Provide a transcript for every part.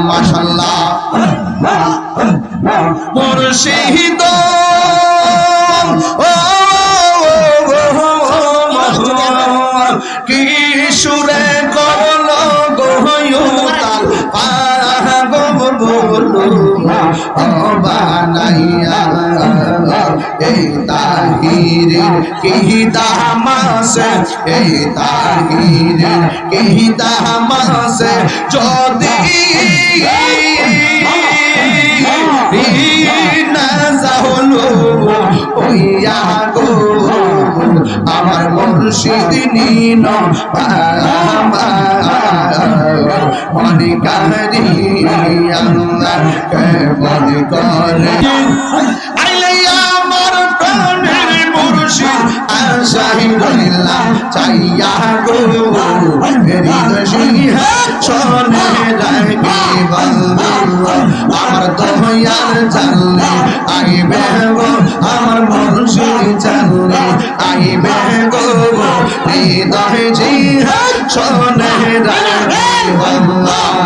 মাশাআল্লাহ মুর্শিদ কি সুরে করলো গোয়ুতাল বানাইয়া এই তাহিরের কি দামাসে এই তাহিরের কি দামাসে যদি না যাহলো ওইয়া গো আমার মুর্শিদ নিন মনে কারি আল্লাহ মনে করে আইলে আমার প্রাণের মুর্শিদ আশাই রইলাম চাইয়া গো হৃদয় শোনে রাখি আমার দয়াল জানলে আইবে গো আমার মুর্শিদ জানলে আইবে গো হৃদয় শোনে রাখি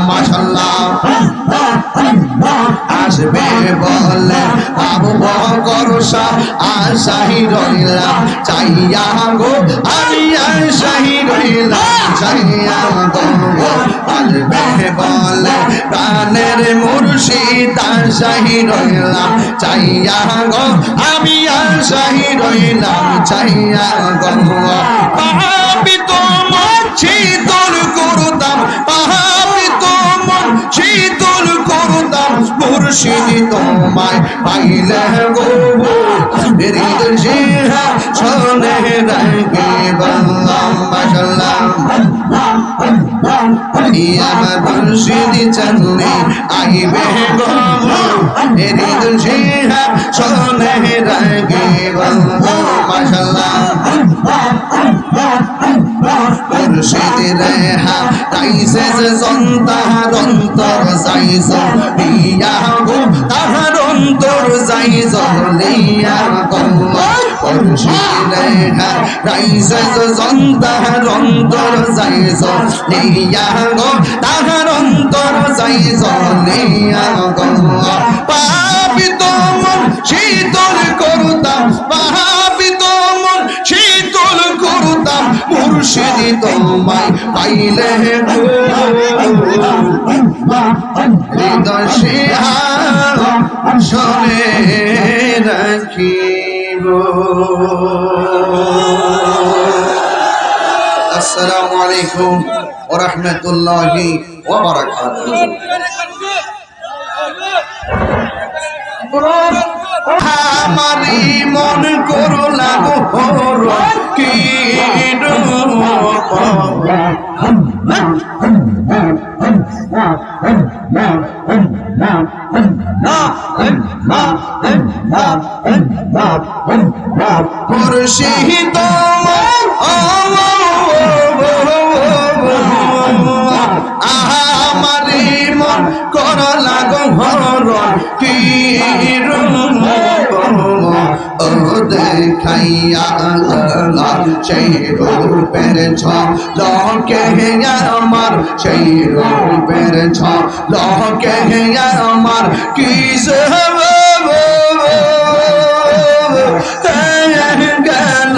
মাশাআল্লাহ আসবে বলে আবু বকর শাহ আশাই রইলাম চাইয়া গো আমি আশাই রইলাম চাইয়া গো আসবে বলে প্রাণের মুর্শিদ আশাই রইলাম চাইয়া গো আমি আশাই রইলাম চাইয়া গো পাপি তোমার শীতল করতাম পাপি তোমার শীতল করতাম মুর্শিদ তোমায় পাইলে গো হৃদয় শোনে রাখি মাশাআল্লাহ আমার মুর্শিদ জানলে আইবে গো হৃদয় শোনে রাখি মাশাআল্লাহ মুর্শিদ রেহা তাইসে জন্তার অন্তর যাইছ দিয়া গো তাহার অন্তর যাইছ লিয়া গো মুর্শিদ রেহা তাইসে জন্তার অন্তর যাইছ লিয়া গো তাহার অন্তর যাইছ লিয়া গো পাপি তোমার শীতল করতাম পাপি তোমার শীতল করতাম মুর্শিদ তোমায় পাইলে হৃদয় শোনে রাখিব। আসসালামু আলাইকুম ওয়া রাহমাতুল্লাহি ওয়া বারাকাতুহু। আমারি মন করো লাগো কি মুর্শিদ আমারি মন করো লাগো কি দেখাইয়া সেই রূপের ঝলকে আমার সেই রূপের ঝলকে আমার কিস গেল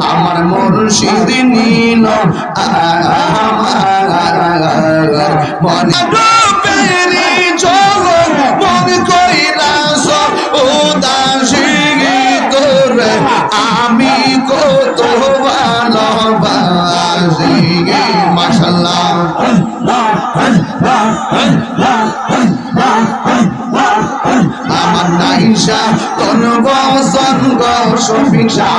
আমার মুর্শিদ নীল আমার আমি কত ভালোবাসি মাশাআল্লাহ আমার নাইশা কোন বসন গো শফিকশা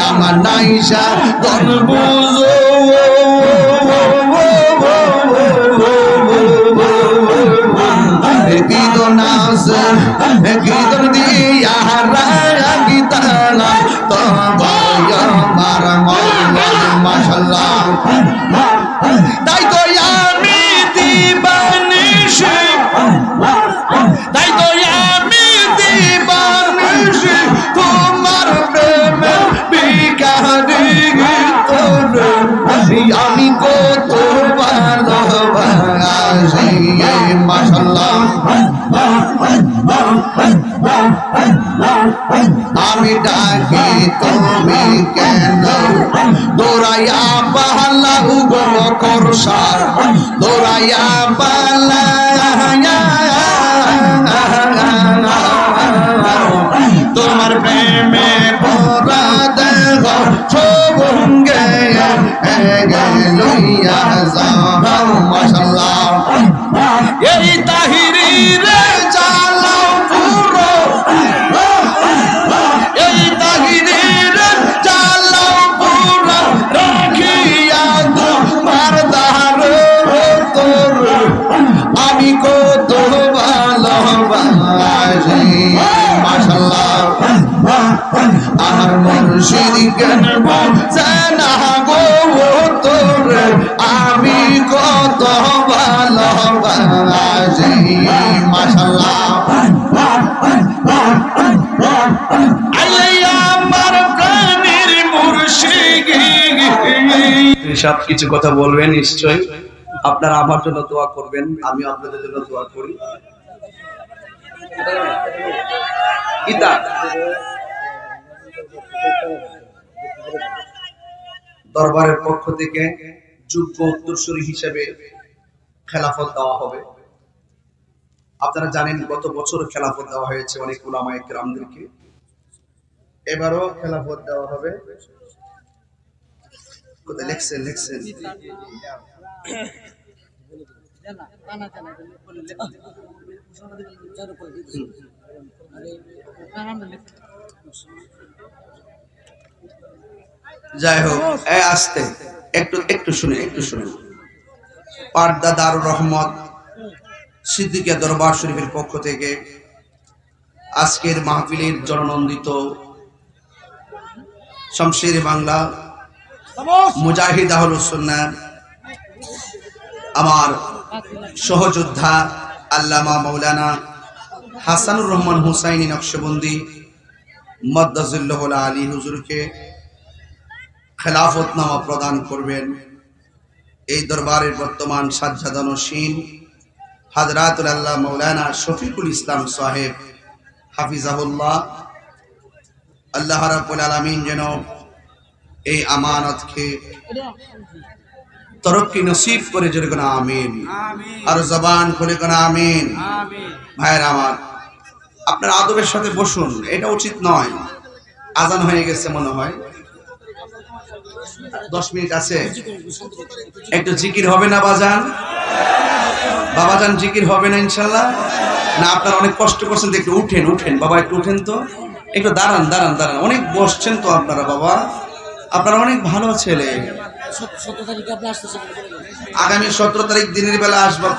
আমার নাইশা কোন বুঝো গীতনাস গীত দিয়া গীতালা তোমার মাশাআল্লাহ তাই তো আমি দিবানিশ তাই তো আমি দিবানিশ তোমার প্রেমে বিকারি আমি ডাকি তুমি কেন দৌড়াইয়া পালাও গো করসার দৌড়াইয়া পালাইয়া তোমার প্রেমে পরা দেহ সবঙ্গে লইয়া যাও মাশাআল্লাহ এই তাহিরি রে চালাও পুরো এই তাহিরি রে চালাও পুরো রাখিয়া তোমার দার তোর আমি কত ভালোবাসি মাশাআল্লাহ আমার মুর্শিদ কেন জানা গো তোর আমি কত ভালোবাসি মাশাআল্লাহ আল্লাহ আমার প্রাণের মুর্শিদ সব কিছু কথা বলবেন নিশ্চয়ই আপনারা আমার জন্য দোয়া করবেন আমি আপনাদের জন্য দোয়া করি গীতা দরবারের পক্ষ থেকে যোগ্য উত্তরসূরি হিসেবে খেলাফত দেওয়া হবে আপনারা জানেন গত বছর খেলাফত দেওয়া হয়েছে অনেক উলামায়ে কেরামদেরকে এবারও খেলাফত দেওয়া হবে কোথায় লিখছেন যাই হোক আস্তে একটু শুনে পারদা দারুর রহমত সিদ্দিকিয়া দরবার শরীফের পক্ষ থেকে আজকের মাহফিলের জননন্দিত শমশের বাংলা মুজাহিদ আহলুস সুন্নাহ আমার সহযোদ্ধা আল্লামা মাওলানা হাসানুর রহমান হুসাইনি নকশবন্দি মাদ্দাজিল্লাহুল আলী হুজুরকে খেলাফতনামা প্রদান করবেন এই দরবারের বর্তমান সাজ্জাদানশীন হযরতুল আল্লাহ মাওলানা শফিকুল ইসলাম সাহেব হাফিজাহুল্লাহ আল্লাহ রাব্বুল আলামিন যেন এই আমানতকে তরক্কি নসিব করে জোরে কোন আমিন আর জবান খুলে কোন আমিন ভাইরা আমার আপনারা আদবের সাথে বসুন এটা উচিত নয় আজান হয়ে গেছে মনে হয় 10 মিনিট আছে একটু জিকির হবে না বাবাজান জিকির হবে না ইনশাআল্লাহ না আপনারা অনেক কষ্ট করছেন তো একটু উঠেন বাবা একটু উঠেন তো একটু দাঁড়ান অনেক বসছেন তো আপনারা বাবা আপনারা অনেক ভালো ছেলে আগামী 17 তারিখ দিনের বেলা আসবো